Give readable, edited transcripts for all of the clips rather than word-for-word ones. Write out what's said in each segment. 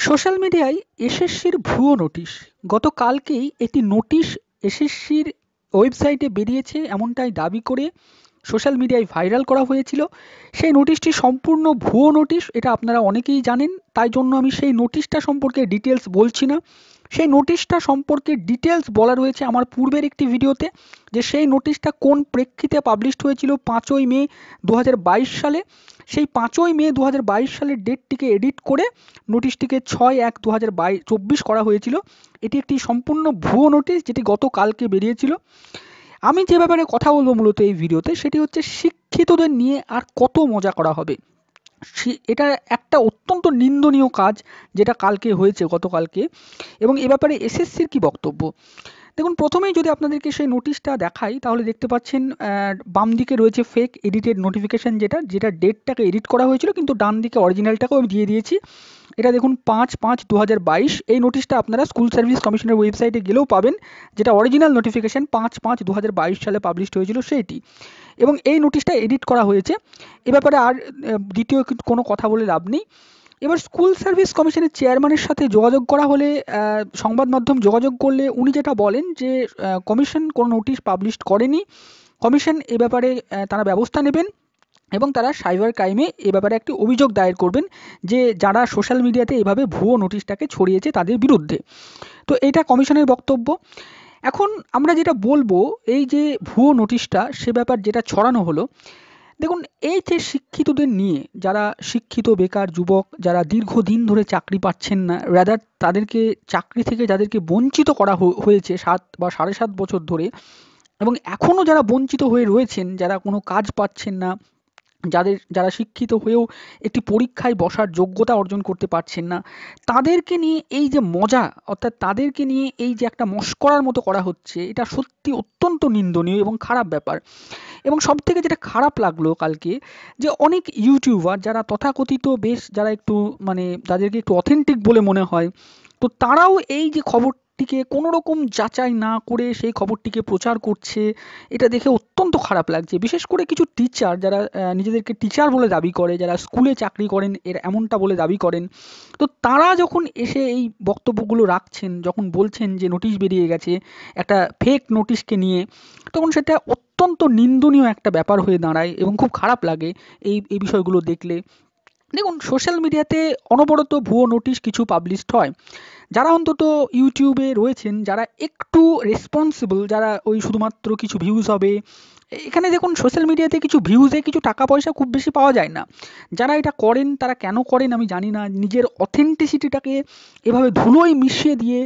Social মিডিয়ায় এসএসসির ভুয়ো নোটিশ। গতকালকেই একটি নোটিশ এসএসসির ওয়েবসাইটে বেরিয়েছে এমনটাই দাবি করে সোশ্যাল মিডিয়ায় ভাইরাল করা হয়েছিল। সেই নোটিশটি সম্পূর্ণ ভুয়ো নোটিশ, এটা আপনারা অনেকেই জানেন। তাই জন্য আমি সেই নোটিশটা সম্পর্কে ডিটেলস বলছি না। সেই নোটিশটা সম্পর্কে ডিটেলস বলা রয়েছে আমার পূর্বের একটি ভিডিওতে, যে সেই নোটিশটা কোন প্রেক্ষিতে পাবলিশড হয়েছিল 5ই মে 2022 সালে। সেই 5ই মে 2022 সালের ডেটটিকে এডিট করে নোটিশটিকে 6/1/2024 করা হয়েছিল। এটি একটি সম্পূর্ণ ভুয়ো নোটিশ যেটি গতকালকে বেরিয়েছিল। আমি যে ব্যাপারে কথা বলবো মূলত এই ভিডিওতে, সেটি হচ্ছে শিক্ষিতদের নিয়ে আর কত মজা করা হবে। এটা একটা অত্যন্ত নিন্দনীয় কাজ যেটা কালকে হয়েছে, গতকালকে। এবং এ ব্যাপারে এসএসসির কি বক্তব্য, দেখুন। প্রথমেই যদি আপনাদেরকে সেই নোটিশটা দেখাই, তাহলে দেখতে পাচ্ছেন বাম দিকে রয়েছে ফেক এডিটেড নোটিফিকেশন, যেটা ডেটটাকে এডিট করা হয়েছিল, কিন্তু ডান দিকে অরিজিনালটাকেও আমি দিয়ে দিয়েছি। এটা দেখুন 5/5/2022। এই নোটিশটা আপনারা স্কুল সার্ভিস কমিশনের ওয়েবসাইটে গেলেও পাবেন, যেটা অরিজিনাল নোটিফিকেশন 5/5/2022 সালে পাবলিশড হয়েছিল সেইটি। এবং এই নোটিশটা এডিট করা হয়েছে। এ ব্যাপারে আর দ্বিতীয় কোনো কথা বলে লাভ নেই। এবার স্কুল সার্ভিস কমিশনের চেয়ারম্যানের সাথে যোগাযোগ করা হলে, সংবাদ মাধ্যম যোগাযোগ করলে উনি যেটা বলেন যে কমিশন কোনো নোটিশ পাবলিশ করেনি। কমিশন এ ব্যাপারে তারা ব্যবস্থা নেবেন এবং তারা সাইবার ক্রাইমে এ ব্যাপারে একটি অভিযোগ দায়ের করবেন, যে যারা সোশ্যাল মিডিয়াতে এভাবে ভুয়ো নোটিশটাকে ছড়িয়েছে তাদের বিরুদ্ধে। তো এটা কমিশনের বক্তব্য। এখন আমরা যেটা বলবো, এই যে ভুয়ো নোটিশটা, সে ব্যাপার যেটা ছড়ানো হলো, দেখুন, এই যে শিক্ষিতদের নিয়ে, যারা শিক্ষিত বেকার যুবক, যারা দীর্ঘদিন ধরে চাকরি পাচ্ছেন না, রাদার তাদেরকে চাকরি থেকে যাদেরকে বঞ্চিত করা হয়েছে 7 বা 7.5 বছর ধরে, এবং এখনও যারা বঞ্চিত হয়ে রয়েছেন, যারা কোনো কাজ পাচ্ছেন না, যারা শিক্ষিত হয়েও একটি পরীক্ষায় বসার যোগ্যতা অর্জন করতে পারছেন না, তাদেরকে নিয়ে এই যে মজা, অর্থাৎ তাদেরকে নিয়ে এই যে একটা মশকরার মতো করা হচ্ছে, এটা সত্যি অত্যন্ত নিন্দনীয় এবং খারাপ ব্যাপার। এবং সবথেকে যেটা খারাপ লাগলো কালকে, যে অনেক ইউটিউবার যারা তথাকথিত বেশ, যারা একটু মানে যাদেরকে একটু অথেন্টিক বলে মনে হয়, তো তারাও এই যে খবরটিকে কোনো রকম যাচাই না করে সেই খবরটিকে প্রচার করছে। এটা দেখে অত্যন্ত খারাপ লাগছে। বিশেষ করে কিছু টিচার, যারা নিজেদেরকে টিচার বলে দাবি করে, যারা স্কুলে চাকরি করেন এমনটা বলে দাবি করেন, তো তারা যখন এসে এই বক্তব্যগুলো রাখছেন, যখন বলছেন যে নোটিশ বেরিয়ে গেছে একটা ফেক নোটিশকে নিয়ে, তখন সেটা অত্যন্ত নিন্দনীয় একটা ব্যাপার হয়ে দাঁড়ায় এবং খুব খারাপ লাগে এই বিষয়গুলো দেখলে। দেখুন, সোশ্যাল মিডিয়াতে অনবরত ভুয়ো নোটিশ কিছু পাবলিশড হয়। যারা অন্তত ইউটিউবে রয়েছেন, যারা একটু রেসপন্সিবল, যারা ওই শুধুমাত্র কিছু ভিউজ হবে, এখানে দেখুন সোশ্যাল মিডিয়াতে কিছু ভিউজে কিছু টাকা পয়সা খুব বেশি পাওয়া যায় না। যারা এটা করেন তারা কেন করেন আমি জানি না, নিজের অথেন্টিসিটিটাকে এভাবে ধুলোয় মিশিয়ে দিয়ে,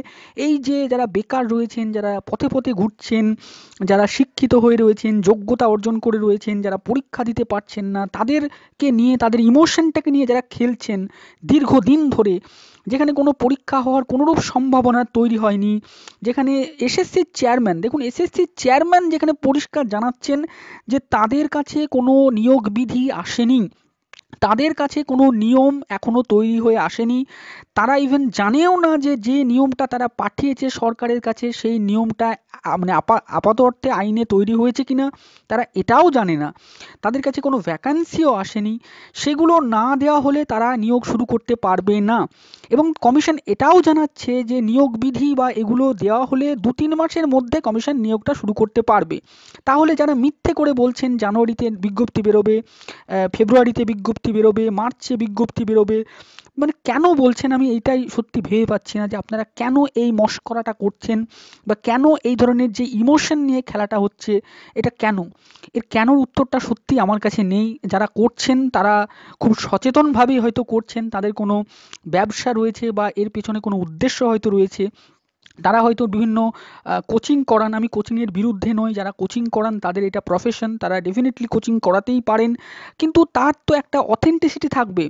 এই যে যারা বেকার রয়েছেন, যারা পথে পথে ঘুরছেন, যারা শিক্ষিত হয়ে রয়েছেন, যোগ্যতা অর্জন করে রয়েছেন, যারা পরীক্ষা দিতে পারছেন না, তাদেরকে নিয়ে, তাদের ইমোশনটাকে নিয়ে যারা খেলছেন দীর্ঘদিন ধরে, যেখানে কোনো পরীক্ষা হওয়ার কোনোরূপ সম্ভাবনা তৈরি হয়নি, যেখানে এসএসসির চেয়ারম্যান, দেখুন এসএসসির চেয়ারম্যান যেখানে পরিষ্কার জানাচ্ছেন যে তাদের কাছে কোনো নিয়োগ বিধি আসেনি, তাদের কাছে কোনো নিয়ম এখনো তৈরি হয়ে আসেনি, তারা ইভেন জানেও না যে যে নিয়মটা তারা পাঠিয়েছে সরকারের কাছে, সেই নিয়মটা মানে আপাত অর্থে আইনে তৈরি হয়েছে কিনা তারা এটাও জানে না, তাদের কাছে কোনো ভ্যাকান্সিও আসেনি, সেগুলো না দেওয়া হলে তারা নিয়োগ শুরু করতে পারবে না। এবং কমিশন এটাও জানাচ্ছে যে নিয়োগ বিধি বা এগুলো দেওয়া হলে 2-3 মাসের মধ্যে কমিশন নিয়োগটা শুরু করতে পারবে। তাহলে যারা মিথ্যে করে বলছেন জানুয়ারিতে বিজ্ঞপ্তি বেরোবে, ফেব্রুয়ারিতে বিজ্ঞপ্তি বেরোবে, মার্চে বিজ্ঞপ্তি বেরোবে, মানে কেন বলছেন, আমি এইটাই সত্যি ভেবে পাচ্ছি না যে আপনারা কেন এই মশকরাটা করছেন, বা কেন এই ধরনের যে ইমোশন নিয়ে খেলাটা হচ্ছে, এটা কেন? এর কেনর উত্তরটা সত্যি আমার কাছে নেই। যারা করছেন তারা খুব সচেতনভাবেই হয়তো করছেন, তাদের কোনো ব্যবসা রয়েছে বা এর পেছনে কোনো উদ্দেশ্য হয়তো রয়েছে, তারা হয়তো বিভিন্ন কোচিং করান, আমি কোচিংয়ের বিরুদ্ধে নই, যারা কোচিং করান তাদের এটা প্রফেশন, তারা ডেফিনেটলি কোচিং করাতেই পারেন, কিন্তু তার তো একটা অথেন্টিসিটি থাকবে।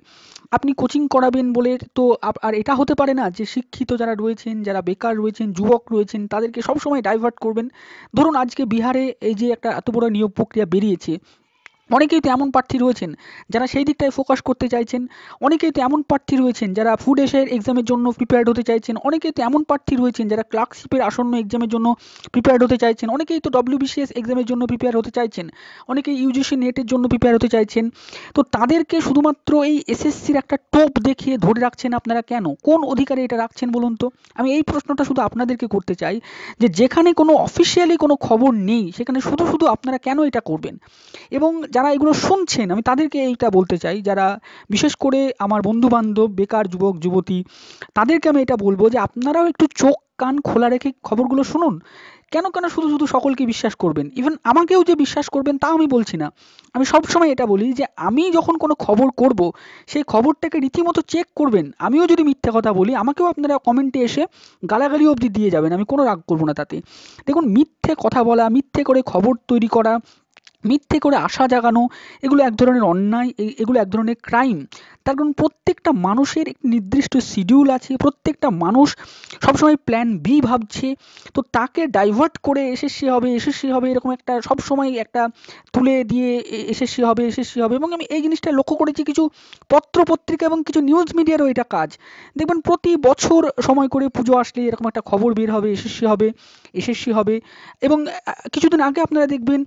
আপনি কোচিং করাবেন বলে তো আর এটা হতে পারে না যে শিক্ষিত যারা রয়েছেন, যারা বেকার রয়েছেন, যুবক রয়েছেন, তাদেরকে সবসময় ডাইভার্ট করবেন। ধরুন আজকে বিহারে এই যে একটা এত বড় নিয়োগ প্রক্রিয়া বেরিয়েছে, অনেকেই তো এমন প্রার্থী রয়েছেন যারা সেই দিকটায় ফোকাস করতে চাইছেন, অনেকেই তো এমন প্রার্থী রয়েছেন যারা ফুড এসের এক্সামের জন্য প্রিপেয়ার্ড হতে চাইছেন, অনেকেই তো এমন প্রার্থী রয়েছেন যারা ক্লার্কশিপের আসন্ন এক্সামের জন্য প্রিপেয়ার্ড হতে চাইছেন, অনেকেই তো ডব্লিউবিসিএস এক্সামের জন্য প্রিপেয়ার হতে চাইছেন, অনেকেই ইউজিসি নেটের জন্য প্রিপেয়ার হতে চাইছেন। তো তাদেরকে শুধুমাত্র এই এসএসসির একটা টোপ দেখিয়ে ধরে রাখছেন আপনারা কেন? কোন অধিকারে এটা রাখছেন বলুন তো? আমি এই প্রশ্নটা শুধু আপনাদেরকে করতে চাই, যে যেখানে কোনো অফিসিয়ালি কোনো খবর নেই সেখানে শুধু শুধু আপনারা কেন এটা করবেন? এবং যারা এগুলো শুনছেন আমি তাদেরকে এইটা বলতে চাই, যারা বিশেষ করে আমার বন্ধু-বান্ধব, বেকার যুবক যুবতী, তাদেরকে আমি এটা বলবো যে আপনারাও একটু চোখ কান খোলা রেখে খবরগুলো শুনুন। কেন কেন শুধু শুধু সকলকে বিশ্বাস করবেন? ইভেন আমাকেও যে বিশ্বাস করবেন তা আমি বলছি না। আমি সবসময় এটা বলি যে আমি যখন কোনো খবর করব সেই খবরটাকে রীতিমতো চেক করবেন। আমিও যদি মিথ্যে কথা বলি আমাকেও আপনারা কমেন্টে এসে গালাগালি অবধি দিয়ে যাবেন, আমি কোনো রাগ করবো না তাতে। দেখুন, মিথ্যে কথা বলা, মিথ্যে করে খবর তৈরি করা, মিথ্যে করে আশা জাগানো, এগুলো এক ধরনের অন্যায়, এগুলো এক ধরনের ক্রাইম। তার কারণ প্রত্যেকটা মানুষের একটি নির্দিষ্ট শিডিউল আছে, প্রত্যেকটা মানুষ সবসময় প্ল্যান বি ভাবছে। তো তাকে ডাইভার্ট করে এসএসসি হবে এসএসসি হবে এরকম একটা সবসময় একটা তুলে দিয়ে এসএসসি হবে এসএসসি হবে। এবং আমি এই জিনিসটা লক্ষ্য করেছি কিছু পত্র পত্রিকা এবং কিছু নিউজ মিডিয়ারও এটা কাজ। দেখবেন প্রতি বছর সময় করে পুজো আসলে এরকম একটা খবর বের হবে এসএসসি হবে এসএসসি হবে। এবং কিছুদিন আগে আপনারা দেখবেন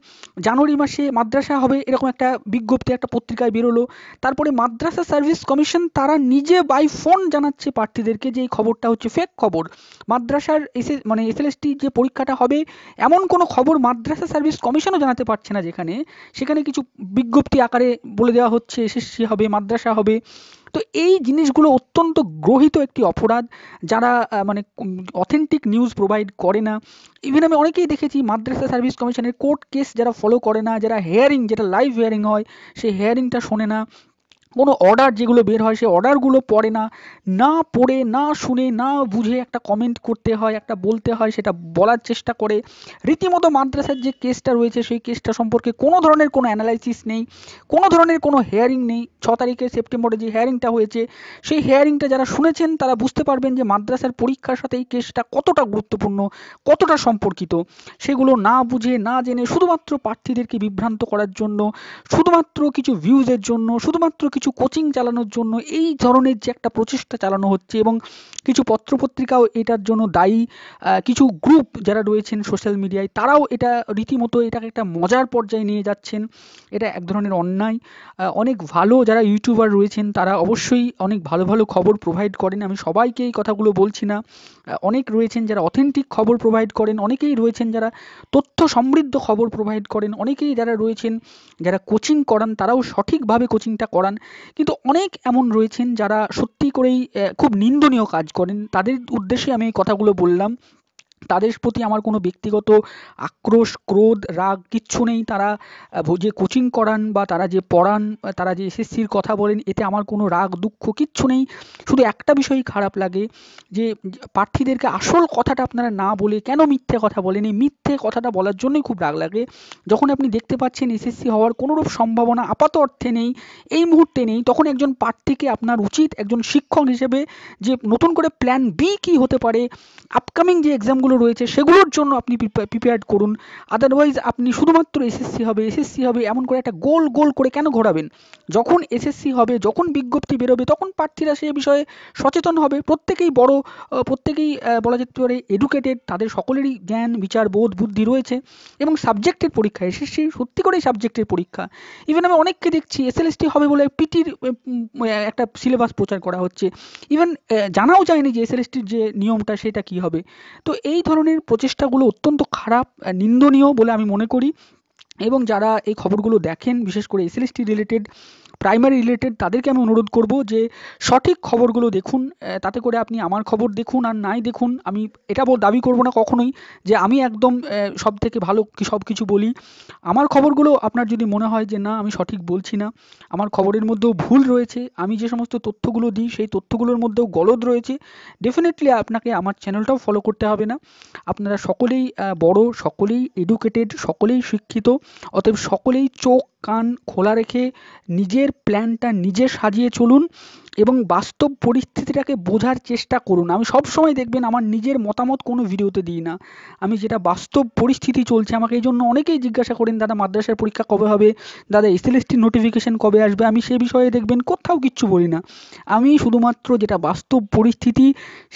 জানুয়ারি মাসে মাদ্রাসা হবে এরকম একটা বিজ্ঞপ্তি একটা পত্রিকায় বেরোলো। তারপরে মাদ্রাসা সার্ভিস কমিশন তারা নিজে বাই ফোন জানাচ্ছে প্রার্থীদেরকে যে এই খবরটা হচ্ছে ফেক খবর। মাদ্রাসার মানে এসএলএসটি যে পরীক্ষাটা হবে এমন কোনো খবর মাদ্রাসা সার্ভিস কমিশনও জানাতে পারছে না, যেখানে সেখানে কিছু বিজ্ঞপ্তি আকারে বলে দেওয়া হচ্ছে এসএসসি হবে মাদ্রাসা হবে। তো এই জিনিসগুলো অত্যন্ত গ্রহিত একটি অপরাধ, যারা মানে অথেন্টিক নিউজ প্রোভাইড করে না। ইভেন আমি অনেকেই দেখেছি মাদ্রাসা সার্ভিস কমিশনের কোর্ট কেস যারা ফলো করে না, যারা হেয়ারিং, যেটা লাইভ হেয়ারিং হয় সেই হেয়ারিংটা শোনে না, কোনো অর্ডার যেগুলো বের হয় সেই অর্ডারগুলো পড়ে না, না পড়ে না শুনে না বুঝে একটা কমেন্ট করতে হয়, একটা বলতে হয়, সেটা বলার চেষ্টা করে। রীতিমতো মাদ্রাসার যে কেসটা রয়েছে সেই কেসটা সম্পর্কে কোনো ধরনের কোনো অ্যানালাইসিস নেই, কোনো ধরনের কোনো হেয়ারিং নেই। 6 তারিখে সেপ্টেম্বরে যে হেয়ারিংটা হয়েছে সেই হেয়ারিংটা যারা শুনেছেন তারা বুঝতে পারবেন যে মাদ্রাসার পরীক্ষার সাথে এই কেসটা কতটা গুরুত্বপূর্ণ, কতটা সম্পর্কিত। সেগুলো না বুঝে না জেনে শুধুমাত্র প্রার্থীদেরকে বিভ্রান্ত করার জন্য, শুধুমাত্র কিছু ভিউজের জন্য, শুধুমাত্র কিছু কোচিং চালানোর জন্য এই ধরনের যে একটা প্রচেষ্টা চালানো হচ্ছে। এবং কিছু পত্রপত্রিকাও এটার জন্য দায়ী। কিছু গ্রুপ যারা রয়েছেন সোশ্যাল মিডিয়ায় তারাও এটা রীতিমতো এটাকে একটা মজার পর্যায়ে নিয়ে যাচ্ছেন। এটা এক ধরনের অন্যায়। অনেক ভালো যারা ইউটিউবার রয়েছেন তারা অবশ্যই অনেক ভালো ভালো খবর প্রোভাইড করেন, আমি সবাইকে এই কথাগুলো বলছি না। অনেক রয়েছেন যারা অথেন্টিক খবর প্রোভাইড করেন, অনেকেই রয়েছেন যারা তথ্য সমৃদ্ধ খবর প্রোভাইড করেন, অনেকেই যারা রয়েছেন যারা কোচিং করান তারাও সঠিকভাবে কোচিংটা করান। কিন্তু অনেক এমন রয়েছেন যারা সত্যি করেই খুব নিন্দনীয় কাজ করেন। তাদের উদ্দেশ্যে আমি এই কথাগুলো বললাম। তাদের প্রতি আমার কোনো ব্যক্তিগত আক্রোশ, ক্রোধ, রাগ কিচ্ছু নেই। তারা যে কোচিং করান বা তারা যে পড়ান, তারা যে এসএসসির কথা বলেন, এতে আমার কোনো রাগ, দুঃখ কিচ্ছু নেই। শুধু একটা বিষয়ই খারাপ লাগে যে প্রার্থীদেরকে আসল কথাটা আপনারা না বলে কেন মিথ্যে কথা বলেন? এই মিথ্যে কথাটা বলার জন্যই খুব রাগ লাগে। যখন আপনি দেখতে পাচ্ছেন এসএসসি হওয়ার কোনোরূপ সম্ভাবনা আপাত অর্থে নেই, এই মুহূর্তে নেই, তখন একজন প্রার্থীকে আপনার উচিত একজন শিক্ষক হিসেবে যে নতুন করে প্ল্যান বি কী হতে পারে, আপকামিং যে এক্সামগুলো রয়েছে সেগুলোর জন্য আপনি প্রিপেয়ার্ড করুন। আদারওয়াইজ আপনি শুধুমাত্র এসএসসি হবে এসএসসি হবে এমন করে একটা গোল গোল করে কেন ঘোরাবেন? যখন এসএসসি হবে, যখন বিজ্ঞপ্তি বেরোবে তখন প্রার্থীরা সে বিষয়ে সচেতন হবে। প্রত্যেকেই বড়, প্রত্যেকেই বলা যেতে পারে এডুকেটেড, তাদের সকলেরই জ্ঞান বিচার বোধ বুদ্ধি রয়েছে। এবং সাবজেক্টের পরীক্ষা, এসএসসি সত্যি করেই সাবজেক্টের পরীক্ষা। ইভেন আমি অনেককে দেখছি এসএলএসটি হবে বলে পিটির একটা সিলেবাস প্রচার করা হচ্ছে। ইভেন জানাও যায়নি যে এসএলএসটির যে নিয়মটা সেটা কি হবে। তো এই ধরনের প্রচেষ্টাগুলো অত্যন্ত খারাপ, নিন্দনীয় বলে আমি মনে করি। এবং যারা এই খবরগুলো দেখেন বিশেষ করে এসএলএসটি রিলেটেড, প্রাইমারি রিলেটেড, তাদেরকে আমি অনুরোধ করব যে সঠিক খবরগুলো দেখুন। তাতে করে আপনি আমার খবর দেখুন আর নাই দেখুন, আমি এটা দাবি করব না কখনোই যে আমি একদম সব থেকে ভালো সব কিছু বলি। আমার খবরগুলো আপনার যদি মনে হয় যে না আমি সঠিক বলছি না, আমার খবরের মধ্যেও ভুল রয়েছে, আমি যে সমস্ত তথ্যগুলো দিই সেই তথ্যগুলোর মধ্যেও গলদ রয়েছে, ডেফিনেটলি আপনাকে আমার চ্যানেলটাও ফলো করতে হবে না। আপনারা সকলেই বড়, সকলেই এডুকেটেড, সকলেই শিক্ষিত। অতএব সকলেই চোখ কান খোলা রেখে নিজের নিজের প্ল্যানটা নিজে সাজিয়ে চলুন এবং বাস্তব পরিস্থিতিটাকে বোঝার চেষ্টা করুন। আমি সবসময় দেখবেন আমার নিজের মতামত কোনো ভিডিওতে দিই না, আমি যেটা বাস্তব পরিস্থিতি চলছে, আমাকে এই জন্য অনেকেই জিজ্ঞাসা করেন দাদা মাদ্রাসার পরীক্ষা কবে হবে, দাদা এসএলএসটির নোটিফিকেশন কবে আসবে, আমি সে বিষয়ে দেখবেন কোথাও কিচ্ছু বলি না। আমি শুধুমাত্র যেটা বাস্তব পরিস্থিতি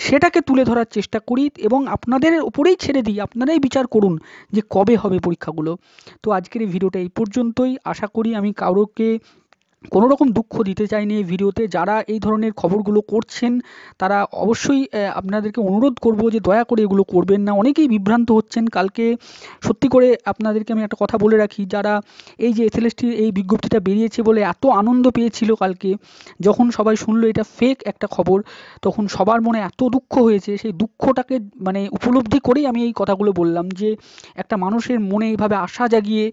সেটাকে তুলে ধরার চেষ্টা করি এবং আপনাদের উপরেই ছেড়ে দিই, আপনারাই বিচার করুন যে কবে হবে পরীক্ষাগুলো। তো আজকের এই ভিডিওটা এই পর্যন্তই। আশা করি আমি কারোকে কোনো রকম দুঃখ দিতে চাইনি এই ভিডিওতে। যারা এই ধরনের খবরগুলো করছেন তারা অবশ্যই আপনাদেরকে অনুরোধ করব যে দয়া করে এগুলো করবেন না। অনেকেই বিভ্রান্ত হচ্ছেন। কালকে সত্যি করে আপনাদেরকে আমি একটা কথা বলে রাখি, যারা এই যে এসএলএসটির এই বিজ্ঞপ্তিটা বেরিয়েছে বলে এত আনন্দ পেয়েছিল কালকে, যখন সবাই শুনলো এটা ফেক একটা খবর, তখন সবার মনে এত দুঃখ হয়েছে। সেই দুঃখটাকে মানে উপলব্ধি করেই আমি এই কথাগুলো বললাম যে একটা মানুষের মনে এইভাবে আশা জাগিয়ে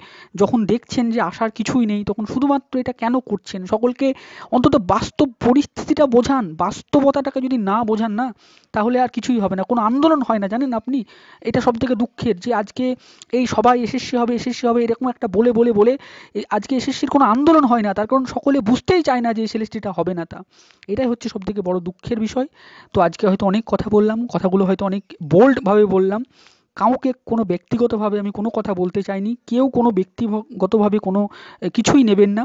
যখন দেখছেন যে আশার কিছুই নেই, তখন শুধুমাত্র এটা কেন করছেন? সকলকে অন্তত বাস্তব পরিস্থিতিটা বোঝান। বাস্তবতাটাকে যদি না বোঝান না, তাহলে আর কিছুই হবে না। কোনো আন্দোলন হয় না, জানেন আপনি? এটা সবথেকে দুঃখের যে আজকে এই সবাই এসএসসি হবে, এসএসসি হবে এরকম একটা বলে বলে বলে আজকে এসএসসির কোনো আন্দোলন হয় না। তার কারণ সকলে বুঝতেই চায় না যে এসএলএসটিটা হবে না তা। এটাই হচ্ছে সবথেকে বড় দুঃখের বিষয়। তো আজকে হয়তো অনেক কথা বললাম, কথাগুলো হয়তো অনেক বোল্ডভাবে বললাম। কাউকে কোনো ব্যক্তিগতভাবে আমি কোনো কথা বলতে চাইনি। কেউ কোনো ব্যক্তিগতভাবে কোনো কিছুই নেবেন না।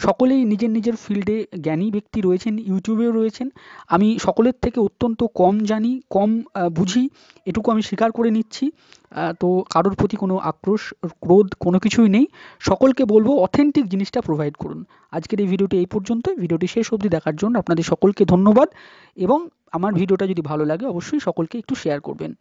সকলেই নিজের নিজের ফিল্ডে জ্ঞানী ব্যক্তি রয়েছেন, ইউটিউবেও রয়েছেন। আমি সকলের থেকে অত্যন্ত কম জানি, কম বুঝি, এটুকু আমি স্বীকার করে নিচ্ছি। তো কারোর প্রতি কোনো আক্রোশ, ক্রোধ কোনো কিছুই নেই। সকলকে বলবো অথেন্টিক জিনিসটা প্রোভাইড করুন। আজকের এই ভিডিওটি এই পর্যন্তই। ভিডিওটি শেষ অবধি দেখার জন্য আপনাদের সকলকে ধন্যবাদ এবং আমার ভিডিওটা যদি ভালো লাগে অবশ্যই সকলকে একটু শেয়ার করবেন।